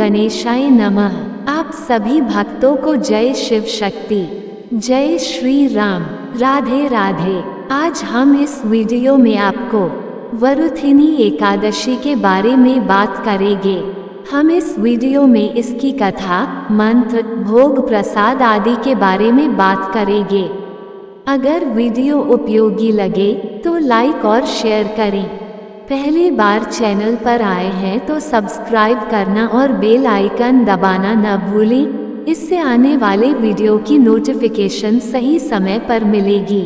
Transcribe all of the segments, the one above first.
गणेशाय नमः। आप सभी भक्तों को जय शिव शक्ति, जय श्री राम, राधे राधे। आज हम इस वीडियो में आपको वरुथिनी एकादशी के बारे में बात करेंगे। हम इस वीडियो में इसकी कथा, मंत्र, भोग प्रसाद आदि के बारे में बात करेंगे। अगर वीडियो उपयोगी लगे तो लाइक और शेयर करें। पहली बार चैनल पर आए हैं तो सब्सक्राइब करना और बेल आइकन दबाना न भूलें। इससे आने वाले वीडियो की नोटिफिकेशन सही समय पर मिलेगी।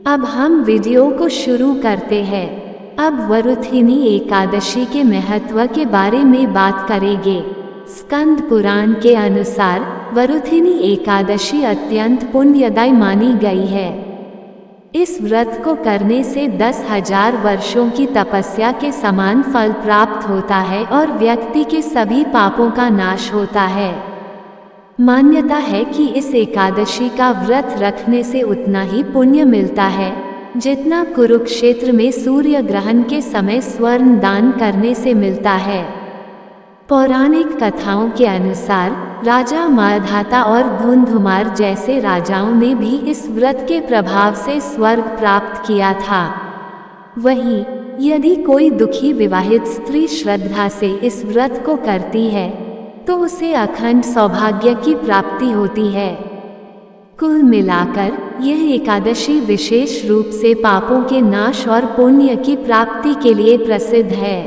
अब हम वीडियो को शुरू करते हैं। अब वरुथिनी एकादशी के महत्व के बारे में बात करेंगे। स्कंद पुराण के अनुसार वरुथिनी एकादशी अत्यंत पुण्यदायी मानी गई है। इस व्रत को करने से 10,000 वर्षों की तपस्या के समान फल प्राप्त होता है और व्यक्ति के सभी पापों का नाश होता है। मान्यता है कि इस एकादशी का व्रत रखने से उतना ही पुण्य मिलता है जितना कुरुक्षेत्र में सूर्य ग्रहण के समय स्वर्ण दान करने से मिलता है। पौराणिक कथाओं के अनुसार राजा मारधाता और धुंधुमार जैसे राजाओं ने भी इस व्रत के प्रभाव से स्वर्ग प्राप्त किया था। वहीं यदि कोई दुखी विवाहित स्त्री श्रद्धा से इस व्रत को करती है तो उसे अखंड सौभाग्य की प्राप्ति होती है। कुल मिलाकर यह एकादशी विशेष रूप से पापों के नाश और पुण्य की प्राप्ति के लिए प्रसिद्ध है।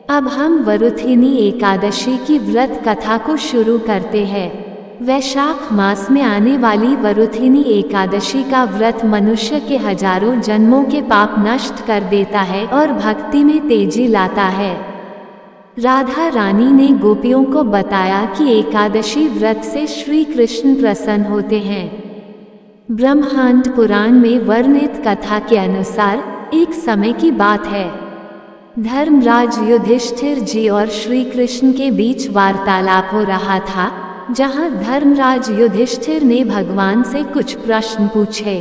अब हम वरुथिनी एकादशी की व्रत कथा को शुरू करते हैं। वैशाख मास में आने वाली वरुथिनी एकादशी का व्रत मनुष्य के हजारों जन्मों के पाप नष्ट कर देता है और भक्ति में तेजी लाता है। राधा रानी ने गोपियों को बताया कि एकादशी व्रत से श्री कृष्ण प्रसन्न होते हैं। ब्रह्मांड पुराण में वर्णित कथा के अनुसार एक समय की बात है। धर्मराज युधिष्ठिर जी और श्री कृष्ण के बीच वार्तालाप हो रहा था, जहां धर्मराज युधिष्ठिर ने भगवान से कुछ प्रश्न पूछे।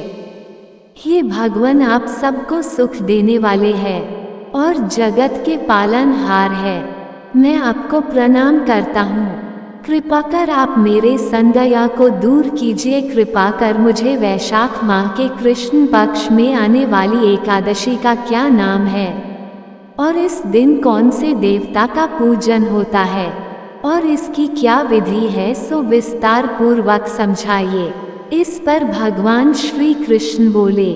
हे भगवान, आप सबको सुख देने वाले हैं और जगत के पालनहार है। मैं आपको प्रणाम करता हूँ। कृपा कर आप मेरे संदेह को दूर कीजिए। कृपा कर मुझे वैशाख माह के कृष्ण पक्ष में आने वाली एकादशी का क्या नाम है और इस दिन कौन से देवता का पूजन होता है और इसकी क्या विधि है, सो विस्तार पूर्वक समझाइए। इस पर भगवान श्री कृष्ण बोले,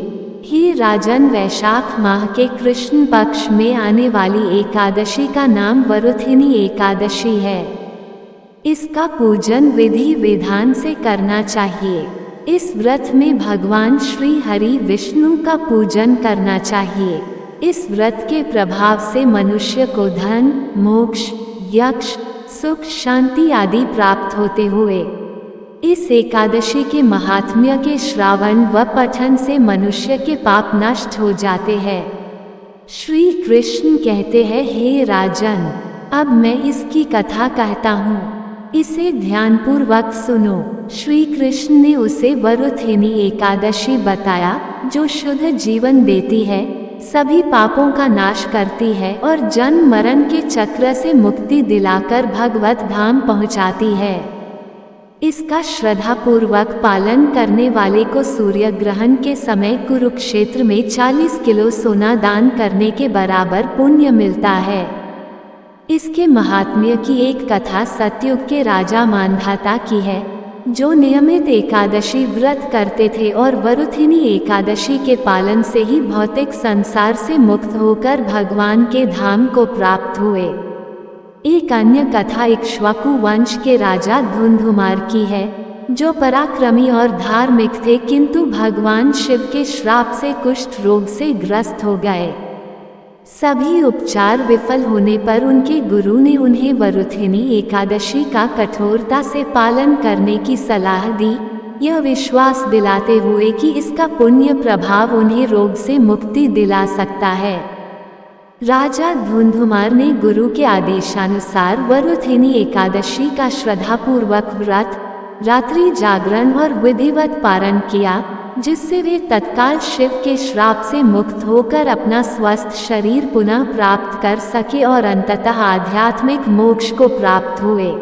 हे राजन, वैशाख माह के कृष्ण पक्ष में आने वाली एकादशी का नाम वरुथिनी एकादशी है। इसका पूजन विधि विधान से करना चाहिए। इस व्रत में भगवान श्री हरि विष्णु का पूजन करना चाहिए। इस व्रत के प्रभाव से मनुष्य को धन, मोक्ष, यक्ष, सुख, शांति आदि प्राप्त होते हुए इस एकादशी के महात्म्य के श्रावण व पठन से मनुष्य के पाप नष्ट हो जाते हैं। श्री कृष्ण कहते हैं, हे राजन, अब मैं इसकी कथा कहता हूँ, इसे ध्यानपूर्वक सुनो। श्री कृष्ण ने उसे वरुथिनी एकादशी बताया, जो शुद्ध जीवन देती है, सभी पापों का नाश करती है और जन्म मरण के चक्र से मुक्ति दिलाकर भगवत धाम पहुंचाती है। इसका श्रद्धा पूर्वक पालन करने वाले को सूर्य ग्रहण के समय कुरुक्षेत्र में 40 किलो सोना दान करने के बराबर पुण्य मिलता है। इसके महात्म्य की एक कथा सतयुग के राजा मांधाता की है, जो नियमित एकादशी व्रत करते थे और वरुथिनी एकादशी के पालन से ही भौतिक संसार से मुक्त होकर भगवान के धाम को प्राप्त हुए। एक अन्य कथा इक्ष्वाकु वंश के राजा धुंधुमार की है, जो पराक्रमी और धार्मिक थे, किंतु भगवान शिव के श्राप से कुष्ठ रोग से ग्रस्त हो गए। सभी उपचार विफल होने पर उनके गुरु ने उन्हें वरुथिनी एकादशी का कठोरता से पालन करने की सलाह दी, यह विश्वास दिलाते हुए कि इसका पुण्य प्रभाव उन्हें रोग से मुक्ति दिला सकता है। राजा धुंधुमार ने गुरु के आदेशानुसार वरुथिनी एकादशी का श्रद्धापूर्वक व्रत, रात्रि जागरण और विधिवत पारण किया, जिससे वे तत्काल शिव के श्राप से मुक्त होकर अपना स्वस्थ शरीर पुनः प्राप्त कर सके और अंततः आध्यात्मिक मोक्ष को प्राप्त हुए।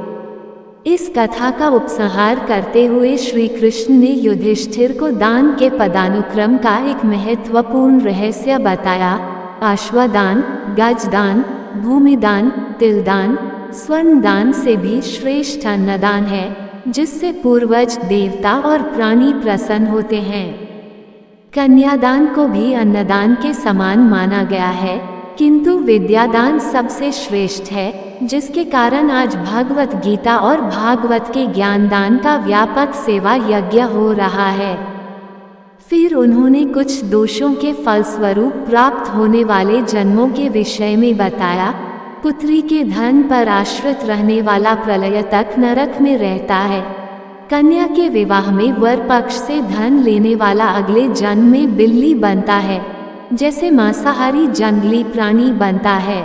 इस कथा का उपसंहार करते हुए श्री कृष्ण ने युधिष्ठिर को दान के पदानुक्रम का एक महत्वपूर्ण रहस्य बताया। अश्वदान, गजदान, भूमिदान, तिलदान, स्वर्णदान से भी श्रेष्ठ अन्नदान है, जिससे पूर्वज, देवता और प्राणी प्रसन्न होते हैं। कन्यादान को भी अन्नदान के समान माना गया है, किंतु विद्यादान सबसे श्रेष्ठ है, जिसके कारण आज भगवत गीता और भागवत के ज्ञानदान का व्यापक सेवा यज्ञ हो रहा है। फिर उन्होंने कुछ दोषों के फलस्वरूप प्राप्त होने वाले जन्मों के विषय में बताया। पुत्री के धन पर आश्रित रहने वाला प्रलय तक नरक में रहता है। कन्या के विवाह में वर पक्ष से धन लेने वाला अगले जन्म में बिल्ली बनता है, जैसे मांसाहारी जंगली प्राणी बनता है।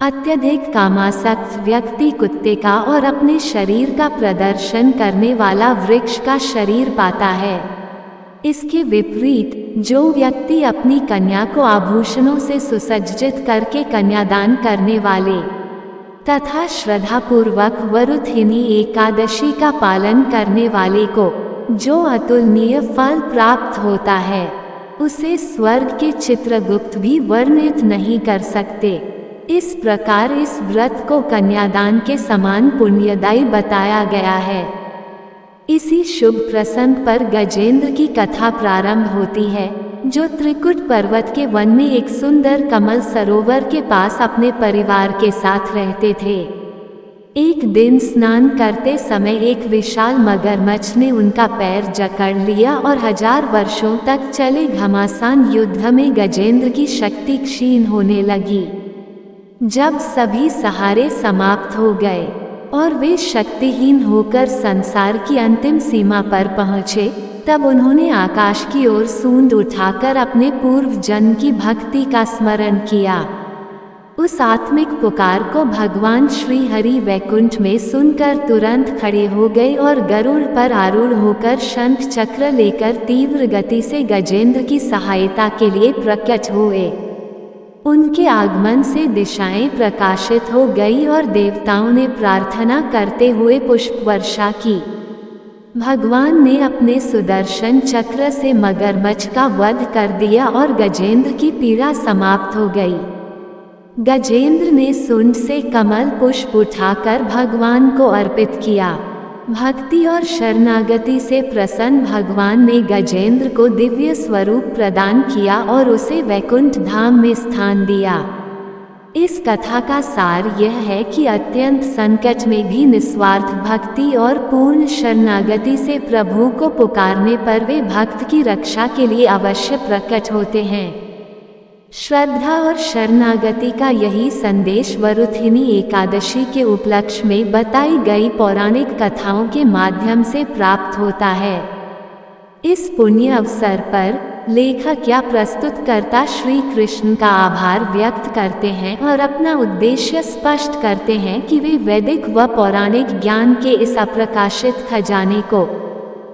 अत्यधिक कामासक्त व्यक्ति कुत्ते का और अपने शरीर का प्रदर्शन करने वाला वृक्ष का शरीर पाता है। इसके विपरीत जो व्यक्ति अपनी कन्या को आभूषणों से सुसज्जित करके कन्यादान करने वाले तथा श्रद्धापूर्वक वरुथिनी एकादशी का पालन करने वाले को जो अतुलनीय फल प्राप्त होता है, उसे स्वर्ग के चित्रगुप्त भी वर्णित नहीं कर सकते। इस प्रकार इस व्रत को कन्यादान के समान पुण्यदायी बताया गया है। इसी शुभ प्रसंग पर गजेंद्र की कथा प्रारंभ होती है, जो त्रिकुट पर्वत के वन में एक सुंदर कमल सरोवर के पास अपने परिवार के साथ रहते थे। एक दिन स्नान करते समय एक विशाल मगरमच्छ ने उनका पैर जकड़ लिया और 1000 वर्षों तक चले घमासान युद्ध में गजेंद्र की शक्ति क्षीण होने लगी। जब सभी सहारे समाप्त हो गए और वे शक्तिहीन होकर संसार की अंतिम सीमा पर पहुँचे, तब उन्होंने आकाश की ओर सूंड उठाकर अपने पूर्व जन्म की भक्ति का स्मरण किया। उस आत्मिक पुकार को भगवान श्री हरि वैकुंठ में सुनकर तुरंत खड़े हो गए और गरुड़ पर आरूढ़ होकर शंख चक्र लेकर तीव्र गति से गजेंद्र की सहायता के लिए प्रकट हुए। उनके आगमन से दिशाएं प्रकाशित हो गई और देवताओं ने प्रार्थना करते हुए पुष्प वर्षा की। भगवान ने अपने सुदर्शन चक्र से मगरमच्छ का वध कर दिया और गजेंद्र की पीड़ा समाप्त हो गई। गजेंद्र ने सूंड से कमल पुष्प उठाकर भगवान को अर्पित किया। भक्ति और शरणागति से प्रसन्न भगवान ने गजेंद्र को दिव्य स्वरूप प्रदान किया और उसे वैकुंठ धाम में स्थान दिया। इस कथा का सार यह है कि अत्यंत संकट में भी निस्वार्थ भक्ति और पूर्ण शरणागति से प्रभु को पुकारने पर वे भक्त की रक्षा के लिए अवश्य प्रकट होते हैं। श्रद्धा और शरणागति का यही संदेश वरुथिनी एकादशी के उपलक्ष्य में बताई गई पौराणिक कथाओं के माध्यम से प्राप्त होता है। इस पुण्य अवसर पर लेखक या प्रस्तुतकर्ता श्री कृष्ण का आभार व्यक्त करते हैं और अपना उद्देश्य स्पष्ट करते हैं कि वे वैदिक व पौराणिक ज्ञान के इस अप्रकाशित खजाने को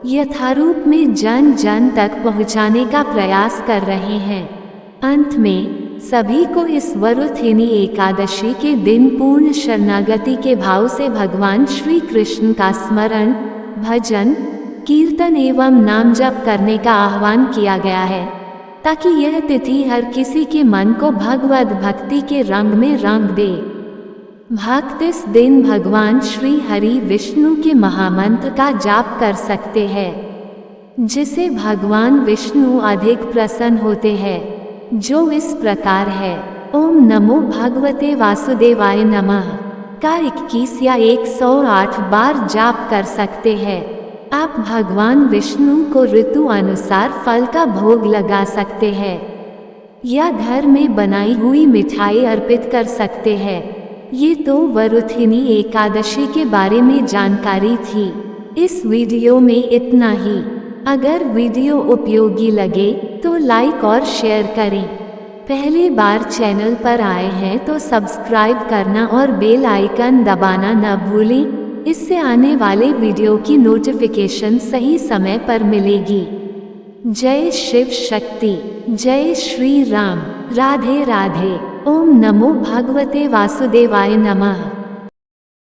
यथारूप में जन जन तक पहुँचाने का प्रयास कर रहे हैं। अंत में सभी को इस वरुथिनी एकादशी के दिन पूर्ण शरणागति के भाव से भगवान श्री कृष्ण का स्मरण, भजन, कीर्तन एवं नाम जप करने का आह्वान किया गया है, ताकि यह तिथि हर किसी के मन को भगवद भक्ति के रंग में रंग दे। भक्त इस दिन भगवान श्री हरि विष्णु के महामंत्र का जाप कर सकते हैं, जिसे भगवान विष्णु अधिक प्रसन्न होते हैं, जो इस प्रकार है। ओम नमो भगवते वासुदेवाय नमः का 21 या 108 बार जाप कर सकते हैं। आप भगवान विष्णु को ऋतु अनुसार फल का भोग लगा सकते हैं या घर में बनाई हुई मिठाई अर्पित कर सकते हैं। ये तो वरुथिनी एकादशी के बारे में जानकारी थी। इस वीडियो में इतना ही। अगर वीडियो उपयोगी लगे तो लाइक और शेयर करें। पहली बार चैनल पर आए हैं तो सब्सक्राइब करना और बेल आइकन दबाना न भूलें। इससे आने वाले वीडियो की नोटिफिकेशन सही समय पर मिलेगी। जय शिव शक्ति। जय श्री राम। राधे राधे। ओम नमो भगवते वासुदेवाय नमः।